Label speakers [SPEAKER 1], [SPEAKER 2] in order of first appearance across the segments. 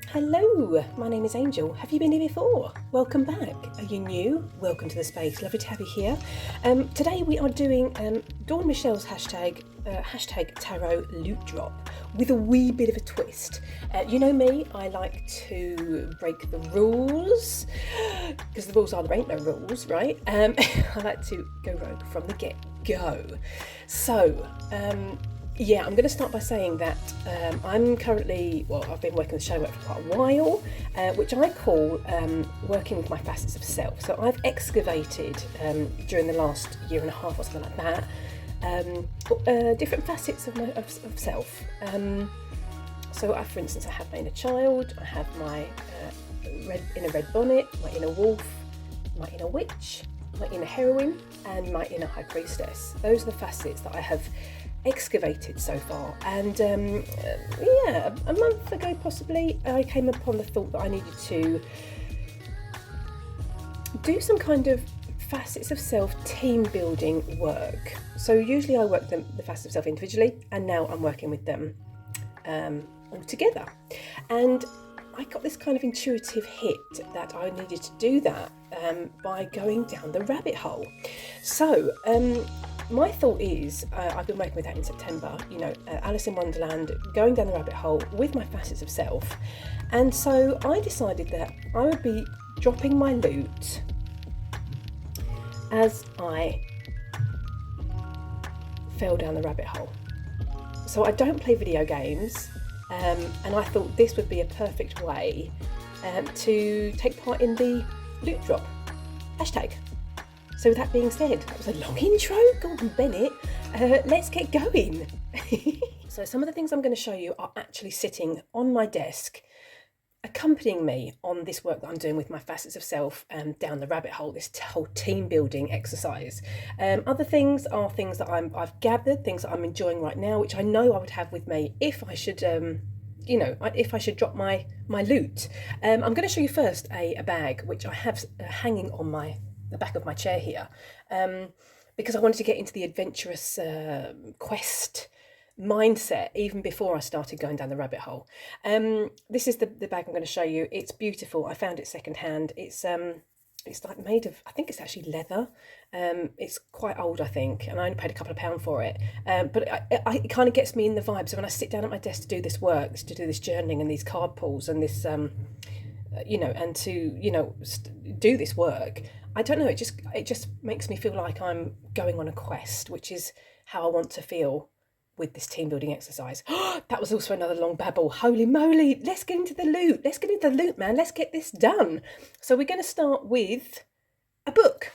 [SPEAKER 1] Hello, my name is Angel. Have you been here before? Welcome back. Are you new? Welcome to the space. Lovely to have you here. Today we are doing Dawn Michelle's hashtag tarot loot drop with a wee bit of a twist. You know me, I like to break the rules because the rules are there ain't no rules, right? I like to go rogue from the get-go. So, yeah, I'm going to start by saying that I'm currently, I've been working with shadow work for quite a while, which I call working with my facets of self. So I've excavated during the last year and a half or something like that, different facets of self. So for instance, I have my inner child, I have my inner red bonnet, my inner wolf, my inner witch, my inner heroine, and my inner high priestess. Those are the facets that I have excavated so far, and yeah, a month ago possibly I came upon the thought that I needed to do some kind of facets of self team building work. So usually I work the facets of self individually, and now I'm working with them all together, and I got this kind of intuitive hit that I needed to do that by going down the rabbit hole. So my thought is, I've been working with that in September, Alice in Wonderland, going down the rabbit hole with my facets of self. And so I decided that I would be dropping my loot as I fell down the rabbit hole. So I don't play video games, and I thought this would be a perfect way to take part in the loot drop hashtag. So with that being said, that was a long intro, Gordon Bennett. Let's get going. So some of the things I'm going to show you are actually sitting on my desk, accompanying me on this work that I'm doing with my facets of self down the rabbit hole, this whole team building exercise. Other things are things that I've gathered, things that I'm enjoying right now, which I know I would have with me if I should, if I should drop my loot. I'm going to show you first a bag which I have hanging on the back of my chair here, because I wanted to get into the adventurous quest mindset even before I started going down the rabbit hole. This is the bag I'm going to show you. It's beautiful. I found it secondhand. It's like made of, I think it's actually leather. It's quite old, I think, and I only paid a couple of £2 for it. But it kind of gets me in the vibe. So when I sit down at my desk to do this work, to do this journaling and these card pulls and this, and to do this work, I don't know. It just makes me feel like I'm going on a quest, which is how I want to feel with this team building exercise. That was also another long babble. Holy moly, let's get into the loot. Let's get into the loot, man. Let's get this done. So we're going to start with a book.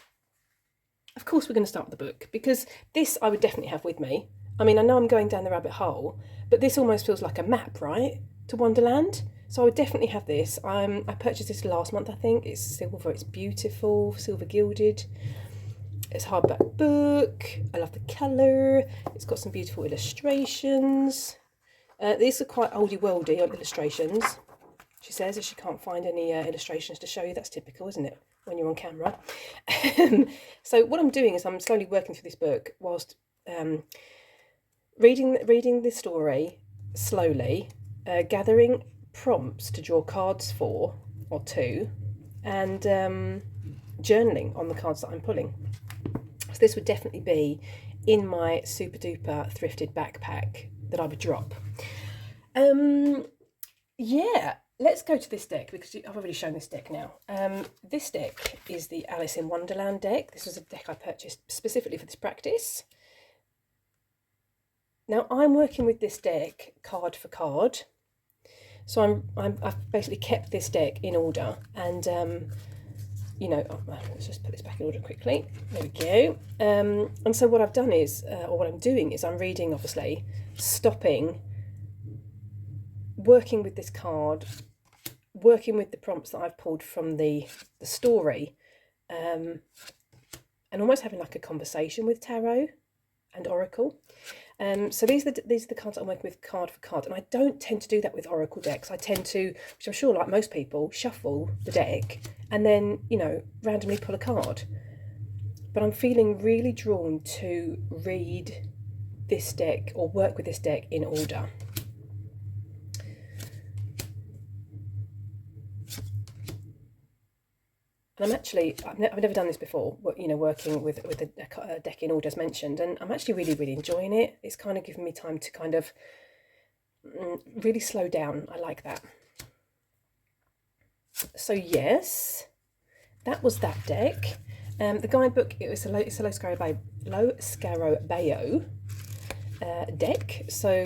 [SPEAKER 1] Of course we're going to start with the book, because this I would definitely have with me. I mean, I know I'm going down the rabbit hole, but this almost feels like a map, right, to Wonderland. So I would definitely have this. I purchased this last month, I think. It's silver, it's beautiful, silver gilded. It's a hardback book. I love the colour. It's got some beautiful illustrations. These are quite oldie-worldy illustrations. She says that she can't find any illustrations to show you. That's typical, isn't it, when you're on camera? So what I'm doing is I'm slowly working through this book whilst reading the story slowly, gathering prompts to draw cards for or two, and journaling on the cards that I'm pulling. So this would definitely be in my super duper thrifted backpack that I would drop. Yeah, let's go to this deck, because I've already shown this deck now. This deck is the Alice in Wonderland deck. This was a deck I purchased specifically for this practice. Now I'm working with this deck card for card. So I've basically kept this deck in order, and let's just put this back in order quickly. There we go. And so what I've done is, or what I'm doing is, I'm reading, obviously, stopping, working with this card, working with the prompts that I've pulled from the story, and almost having like a conversation with tarot and oracle. So these are the cards I'm working with card for card, and I don't tend to do that with oracle decks. I tend to, which I'm sure like most people, shuffle the deck and then randomly pull a card. But I'm feeling really drawn to read this deck or work with this deck in order. And I've never done this before, you know, working with a deck in order as mentioned, and I'm actually really enjoying it. It's kind of giving me time to kind of really slow down. I like that. So yes, that was that deck. The guidebook, it's a Lo Scarabeo deck. So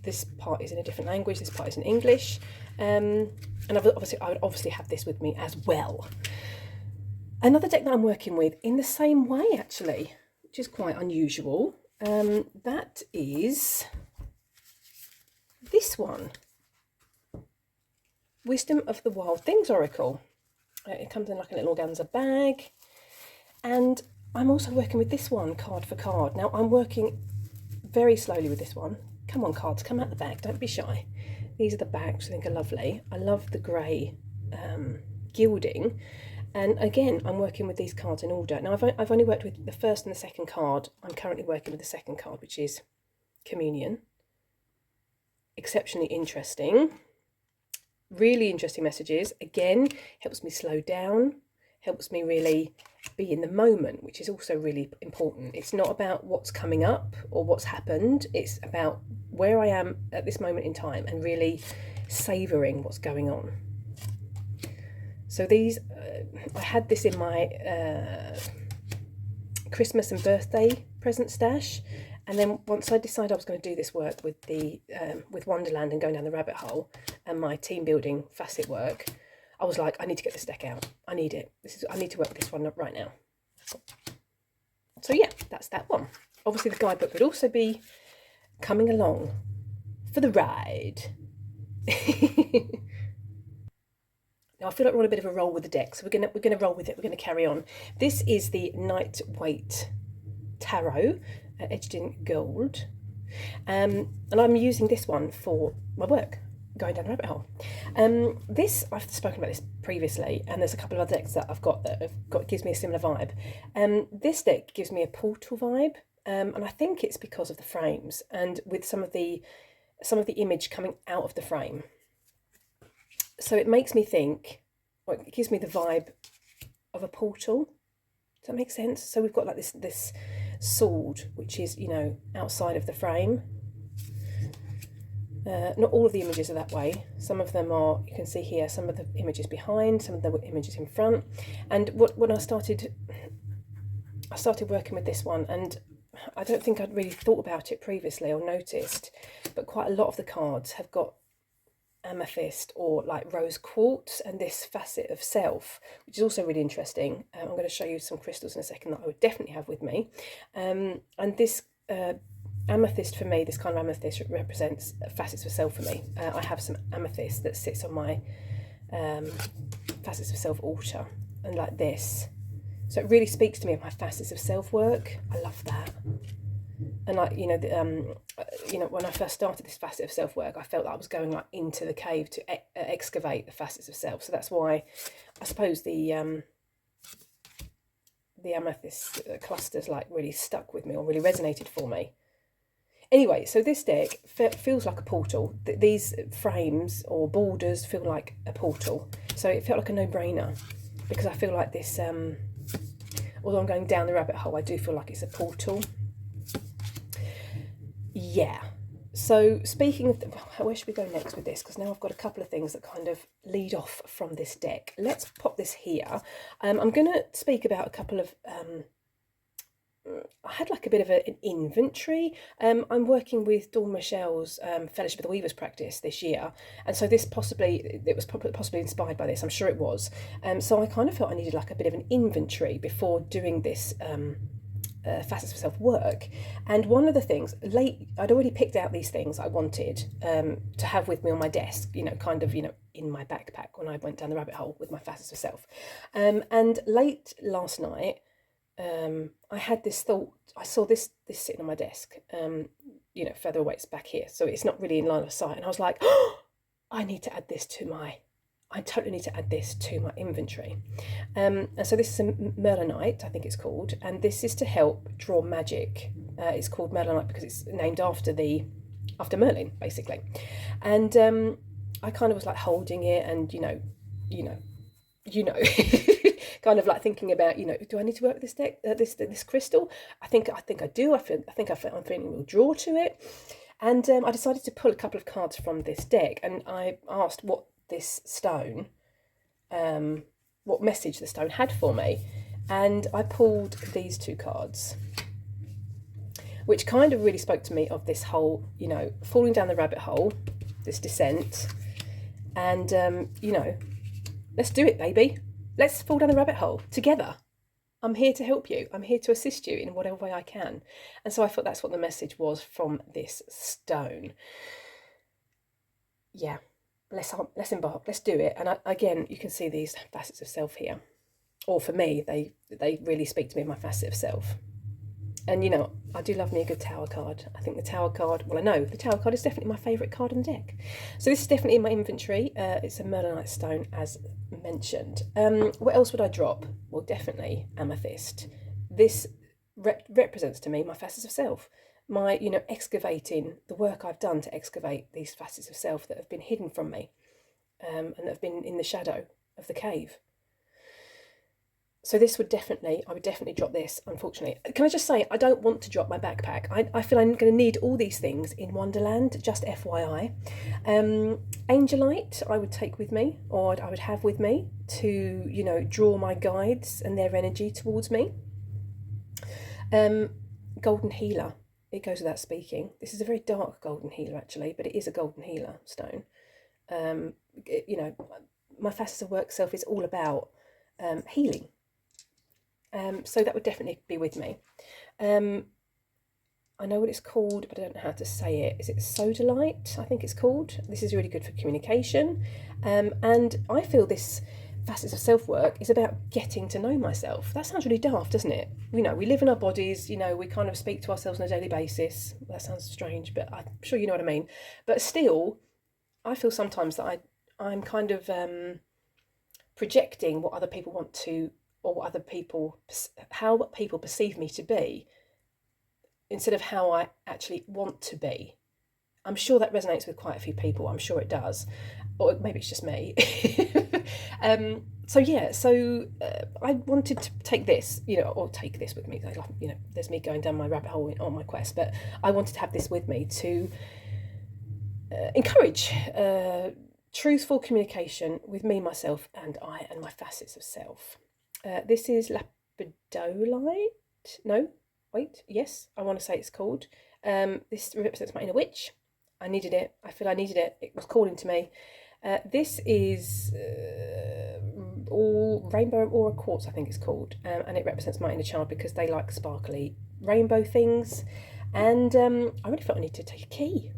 [SPEAKER 1] this part is in a different language, this part is in English. And I would obviously have this with me as well. Another deck that I'm working with in the same way, actually, which is quite unusual, that is this one. Wisdom of the Wild Things Oracle. It comes in like a little organza bag. And I'm also working with this one, card for card. Now, I'm working very slowly with this one. Come on, cards, come out the bag, don't be shy. These are the backs, I think are lovely. I love the grey gilding. And again, I'm working with these cards in order. Now, I've only worked with the first and the second card. I'm currently working with the second card, which is Communion. Exceptionally interesting. Really interesting messages. Again, helps me slow down, helps me really be in the moment, which is also really important. It's not about what's coming up or what's happened. It's about where I am at this moment in time and really savouring what's going on. So these, I had this in my Christmas and birthday present stash, and then once I decided I was going to do this work with the with Wonderland and going down the rabbit hole and my team building facet work, I was like, I need to get this deck out. I need it. I need to work with this one up right now. So yeah, that's that one. Obviously the guidebook would also be coming along for the ride. Now I feel like we're on a bit of a roll with the deck, so we're gonna roll with it. We're gonna carry on. This is the Nightweight Tarot, edged in gold, and I'm using this one for my work, going down the rabbit hole. This, I've spoken about this previously, and there's a couple of other decks that I've got that gives me a similar vibe. This deck gives me a portal vibe, and I think it's because of the frames and with some of the image coming out of the frame. So it makes me think, well, it gives me the vibe of a portal. Does that make sense? So we've got like this sword, which is, you know, outside of the frame. Not all of the images are that way. Some of them are, you can see here, some of the images behind, some of the images in front. And when I started working with this one, and I don't think I'd really thought about it previously or noticed, but quite a lot of the cards have got amethyst or like rose quartz and this facet of self, which is also really interesting. I'm going to show you some crystals in a second that I would definitely have with me. And this amethyst for me, this kind of amethyst represents facets of self for me. I have some amethyst that sits on my facets of self altar, and like this. So it really speaks to me of my facets of self work. I love that. And like, you know, when I first started this facet of self work, I felt that I was going like into the cave to excavate the facets of self. So that's why I suppose the amethyst clusters like really stuck with me or really resonated for me. Anyway, so this deck feels like a portal. These frames or borders feel like a portal. So it felt like a no-brainer, because I feel like this, although I'm going down the rabbit hole, I do feel like it's a portal. Yeah. So speaking of, where should we go next with this? Because now I've got a couple of things that kind of lead off from this deck. Let's pop this here. I'm going to speak about a couple of, I had like a bit of an inventory. I'm working with Dawn Michelle's Fellowship of the Weavers practice this year, and so this it was possibly inspired by this. I'm sure it was. So I kind of felt I needed like a bit of an inventory before doing this facets of self work. And one of the things, I'd already picked out these things I wanted to have with me on my desk, you know, kind of, you know, in my backpack when I went down the rabbit hole with my facets of self. And late last night, I had this thought. I saw this sitting on my desk, you know, further away, it's back here, so it's not really in line of sight, and I was like, oh, I totally need to add this to my inventory. And so this is a Merlinite, I think it's called, and this is to help draw magic. It's called Merlinite because it's named after Merlin, basically. And I kind of was like holding it, and you know, kind kind of like thinking about, do I need to work with this deck, this crystal? I think I do. I'm feeling a real draw to it, and I decided to pull a couple of cards from this deck, and I asked what this stone, what message the stone had for me, and I pulled these two cards, which kind of really spoke to me of this whole, falling down the rabbit hole, this descent, and let's do it, baby. Let's fall down the rabbit hole together. I'm here to help you. I'm here to assist you in whatever way I can. And so I thought that's what the message was from this stone. Yeah, let's embark. Let's do it. And again, you can see these facets of self here. Or for me, they really speak to me, my facet of self. And I do love me a good tower card. I think the tower card, well, I know the tower card is definitely my favourite card on the deck. So this is definitely in my inventory. It's a Merlinite stone, as mentioned. What else would I drop? Well, definitely amethyst. This represents to me my facets of self. My, excavating, the work I've done to excavate these facets of self that have been hidden from me, and that have been in the shadow of the cave. So I would definitely drop this, unfortunately. Can I just say, I don't want to drop my backpack. I feel I'm going to need all these things in Wonderland, just FYI. Angelite I would take with me, or I would have with me to, draw my guides and their energy towards me. Golden Healer, it goes without speaking. This is a very dark golden healer, actually, but it is a golden healer stone. My facets of work self is all about healing. So that would definitely be with me. I know what it's called, but I don't know how to say it. Is it Sodalite? I think it's called. This is really good for communication. And I feel this facets of self-work is about getting to know myself. That sounds really daft, doesn't it? We live in our bodies, we kind of speak to ourselves on a daily basis. That sounds strange, but I'm sure you know what I mean. But still, I feel sometimes that I'm kind of projecting what other people want to, or how people perceive me to be, instead of how I actually want to be. I'm sure that resonates with quite a few people. I'm sure it does, or maybe it's just me. I wanted to take this, or take this with me. There's me going down my rabbit hole on my quest, but I wanted to have this with me to encourage truthful communication with me, myself, and my facets of self. This is Lapidolite. No, wait, yes, I want to say it's called. This represents my inner witch. I needed it. I feel I needed it. It was calling to me. This is all Rainbow Aura Quartz, I think it's called, and it represents my inner child because they like sparkly rainbow things. And I really felt I needed to take a key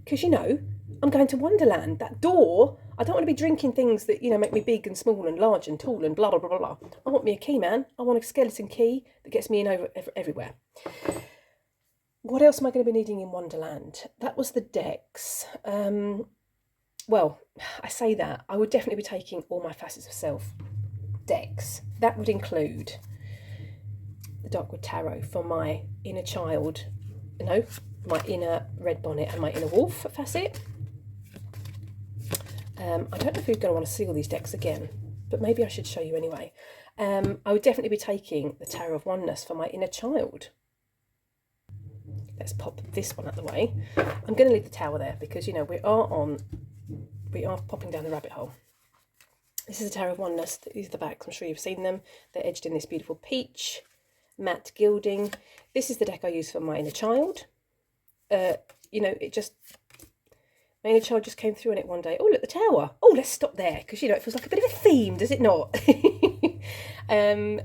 [SPEAKER 1] because I'm going to Wonderland. That door. I don't want to be drinking things that make me big and small and large and tall and blah blah blah blah blah. I want me a key, man. I want a skeleton key that gets me in everywhere. What else am I going to be needing in Wonderland? That was the decks. Well, I say that. I would definitely be taking all my facets of self decks. That would include the Darkwood Tarot for my inner child, my inner red bonnet and my inner wolf facet. I don't know if you're going to want to see all these decks again, but maybe I should show you anyway. I would definitely be taking the Tower of Oneness for my inner child. Let's pop this one out the way. I'm going to leave the tower there because, we are popping down the rabbit hole. This is the Tower of Oneness. These are the backs. I'm sure you've seen them. They're edged in this beautiful peach matte gilding. This is the deck I use for my inner child. My inner child just came through on it one day. Oh, look, the tower. Oh, let's stop there because, it feels like a bit of a theme, does it not? Inner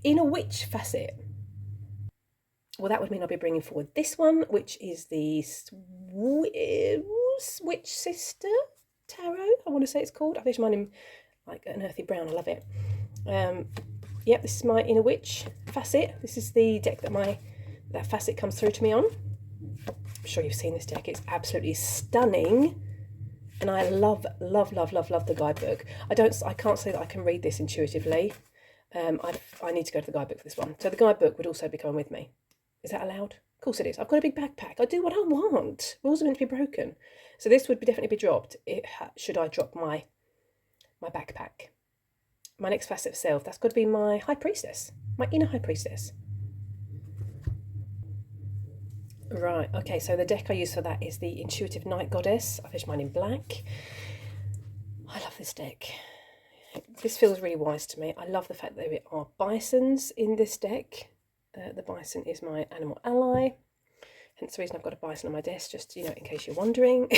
[SPEAKER 1] witch facet. Well, that would mean I'll be bringing forward this one, which is the Witch Sister Tarot, I want to say it's called. I finished mine in like an earthy brown. I love it. Yep, this is my inner witch facet. This is the deck that facet comes through to me on. I'm sure you've seen this deck. It's absolutely stunning, and I love the guidebook. I can't say that I can read this intuitively. I need to go to the guidebook for this one. So the guidebook would also be coming with me. Is that allowed? Of course it is. I've got a big backpack. I do what I want. Rules are meant to be broken. So this would definitely be dropped should I drop my backpack. my next facet of self, that's got to be my high priestess, my inner high priestess. Right, okay, so the deck I use for that is the Intuitive Night Goddess. I finished mine in black. I love this deck. This feels really wise to me. I love the fact that there are bisons in this deck. The bison is my animal ally. Hence the reason I've got a bison on my desk, just, in case you're wondering.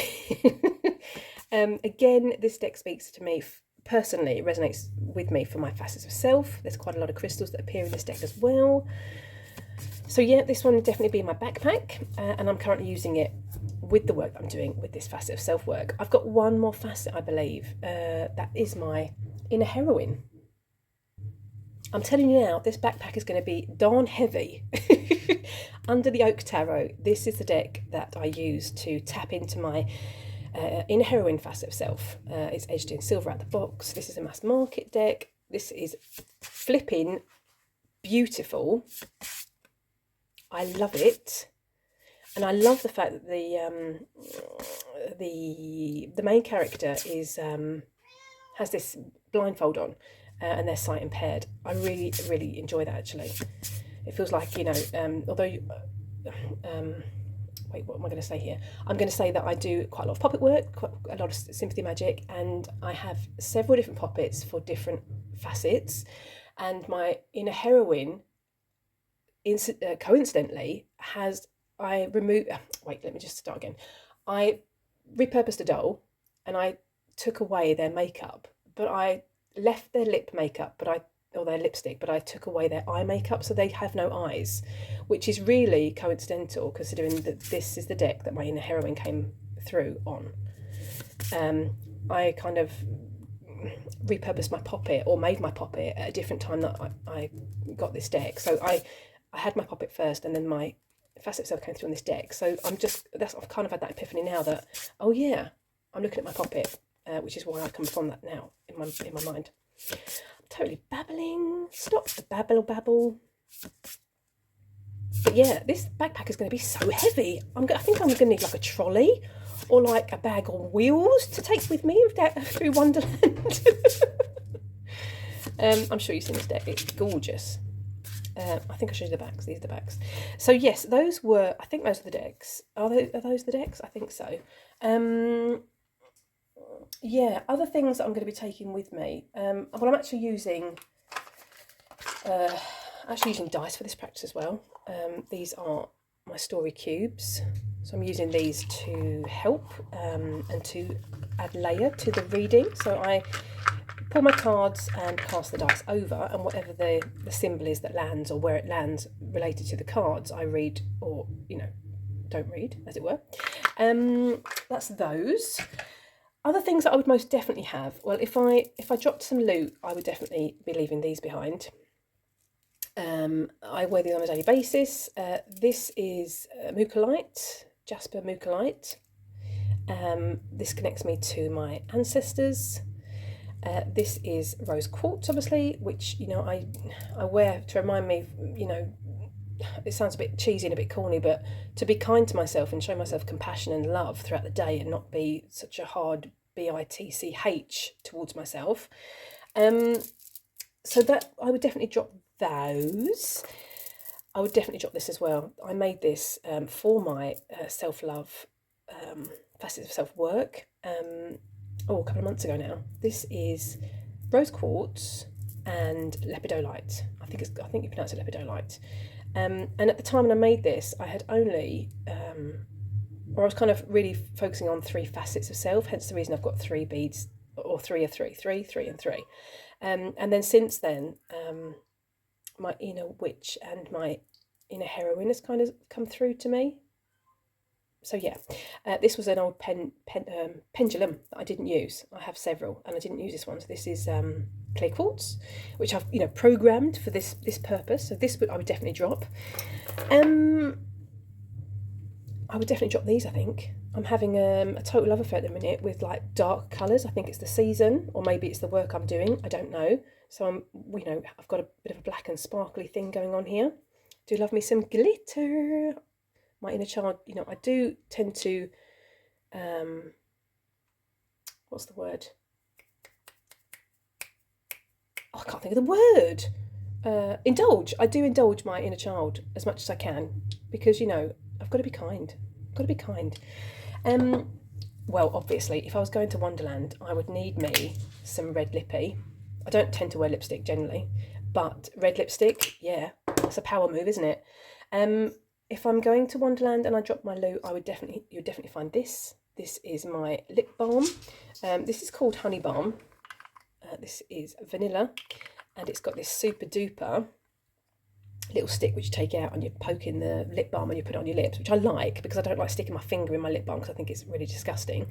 [SPEAKER 1] Again, this deck speaks to me personally. It resonates with me for my facets of self. There's quite a lot of crystals that appear in this deck as well. So yeah, this one would definitely be in my backpack, and I'm currently using it with the work that I'm doing with this facet of self-work. I've got one more facet, I believe. That is my inner heroine. I'm telling you now, this backpack is going to be darn heavy. Under the Oak Tarot, this is the deck that I use to tap into my inner heroine facet of self. It's edged in silver out the box. This is a mass market deck. This is flipping beautiful. I love it, and I love the fact that the main character is has this blindfold on, and they're sight impaired. I really enjoy that, actually. It feels like, although wait, what am I going to say here? I'm going to say that I do quite a lot of poppet work, quite a lot of sympathy magic, and I have several different poppets for different facets, and my inner heroine, coincidentally, I repurposed a doll, and I took away their makeup, but I left their lip makeup, or their lipstick, but I took away their eye makeup, so they have no eyes, which is really coincidental considering that this is the deck that my inner heroine came through on. I kind of repurposed my poppet, or made my poppet at a different time that I got this deck. So I had my poppet first, and then my facet self came through on this deck. So I've kind of had that epiphany now that, oh yeah, I'm looking at my poppet, which is why I come from that now in my mind. I'm totally babbling. Stop the babble. But yeah, this backpack is going to be so heavy. I think I'm going to need like a trolley, or like a bag on wheels to take with me through Wonderland. I'm sure you've seen this deck. It's gorgeous. I think I showed you the backs. These are the backs. So yes, I think those are the decks. Are those the decks? I think so. Yeah, other things that I'm going to be taking with me. Well, I'm actually using dice for this practice as well. These are my story cubes. So I'm using these to help and to add layer to the reading. So I pull my cards and cast the dice over, and whatever the symbol is that lands, or where it lands related to the cards, I read, or don't read, as it were. That's those. Other things that I would most definitely have, well, if I dropped some loot, I would definitely be leaving these behind. I wear these on a daily basis. This is Mucolite, Jasper Mucolite. This connects me to my ancestors. This is rose quartz, obviously, which I wear to remind me, it sounds a bit cheesy and a bit corny, but to be kind to myself and show myself compassion and love throughout the day, and not be such a hard bitch towards myself. So that I would definitely drop those. I would definitely drop this as well. I made this for my self-love facets of self-work. A couple of months ago now. This is rose quartz and lepidolite. I think you pronounce it lepidolite. And at the time when I made this, I had only, I was kind of really focusing on 3 facets of self. Hence the reason I've got 3 beads, or 3 of 3, 3, 3, and 3. And then since then, my inner witch and my inner heroine has kind of come through to me. So yeah, this was an old pendulum that I didn't use. I have several, and I didn't use this one. So this is clear quartz, which I've programmed for this purpose. So this I would definitely drop. I would definitely drop these. I think I'm having a total love affair at the minute with like dark colours. I think it's the season, or maybe it's the work I'm doing. I don't know. So I've got a bit of a black and sparkly thing going on here. Do love me some glitter. My inner child, I do tend to, what's the word? I can't think of the word. Indulge. I do indulge my inner child as much as I can because, you know, I've got to be kind. I've got to be kind. Well, obviously, if I was going to Wonderland, I would need me some red lippy. I don't tend to wear lipstick generally, but red lipstick, yeah, it's a power move, isn't it? If I'm going to Wonderland and I drop my loot, you'd definitely find this. This is my lip balm. This is called Honey Balm. This is vanilla, and it's got this super duper little stick which you take out and you poke in the lip balm and you put it on your lips, which I like because I don't like sticking my finger in my lip balm because I think it's really disgusting.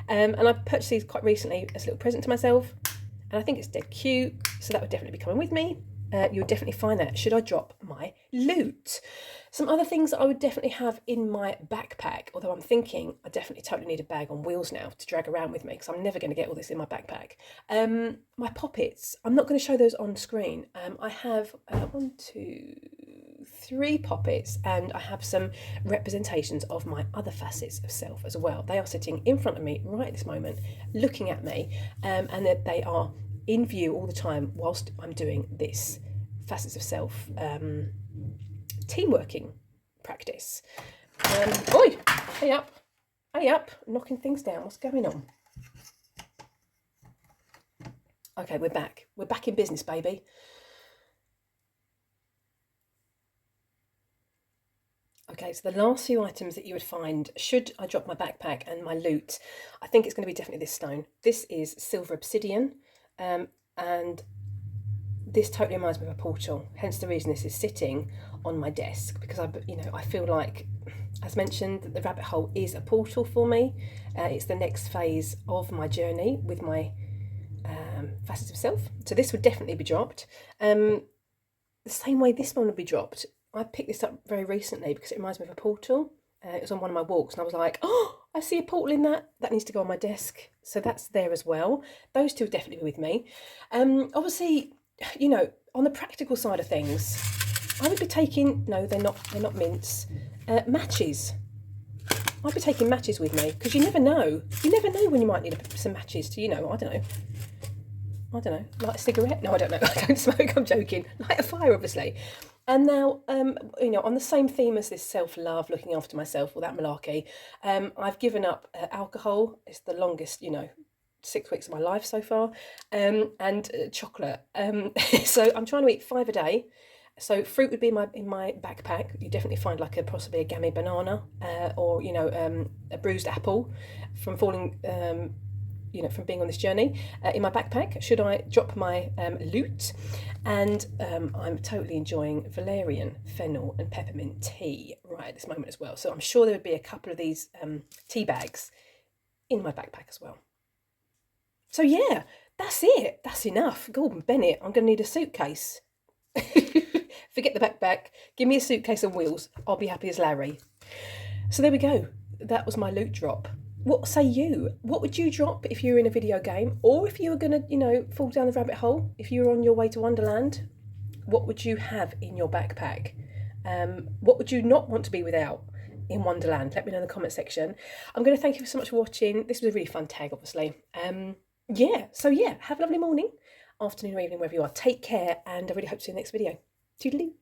[SPEAKER 1] And I purchased these quite recently as a little present to myself, and I think it's dead cute, so that would definitely be coming with me. You'll definitely find that should I drop my loot. Some other things that I would definitely have in my backpack, although I'm thinking I definitely totally need a bag on wheels now to drag around with me because I'm never going to get all this in my backpack. My poppets, I'm not going to show those on screen. I have 1, 2, 3 poppets, and I have some representations of my other facets of self as well. They are sitting in front of me right at this moment, looking at me, and they are in view all the time whilst I'm doing this facets of self teamworking practice. Oi, hey up, knocking things down. What's going on? Okay, we're back in business, baby. Okay, so the last few items that you would find should I drop my backpack and my loot, I think it's going to be definitely this stone. This is silver obsidian, and this totally reminds me of a portal, hence the reason this is sitting on my desk, because I feel like, as mentioned, the rabbit hole is a portal for me. It's the next phase of my journey with my facets of self. So this would definitely be dropped. The same way this one would be dropped. I picked this up very recently because it reminds me of a portal. It was on one of my walks and I was like, oh, I see a portal in that. That needs to go on my desk. So that's there as well. Those two will definitely be with me. Obviously, you know, on the practical side of things, I would be taking, no, they're not mints, matches. I'd be taking matches with me because you never know. You never know when you might need some matches to, I don't know, light a cigarette? No, I don't know. I don't smoke, I'm joking. Light a fire, obviously. And now, on the same theme as this self-love, looking after myself, all that malarkey, I've given up alcohol. It's the longest, 6 weeks of my life so far, and chocolate. So I'm trying to eat 5 a day. So fruit would be in my backpack. You definitely find possibly a gammy banana, or a bruised apple from falling, from being on this journey, in my backpack should I drop my loot. And I'm totally enjoying valerian, fennel and peppermint tea right at this moment as well. So I'm sure there would be a couple of these tea bags in my backpack as well. So yeah, that's it. That's enough. Gordon Bennett, I'm going to need a suitcase. Forget the backpack. Give me a suitcase on wheels. I'll be happy as Larry. So there we go. That was my loot drop. What say you? What would you drop if you were in a video game, or if you were going to, fall down the rabbit hole? If you were on your way to Wonderland, what would you have in your backpack? What would you not want to be without in Wonderland? Let me know in the comment section. I'm going to thank you so much for watching. This was a really fun tag, obviously. So have a lovely morning, afternoon or evening, wherever you are. Take care, and I really hope to see you in the next video. Toodaloo.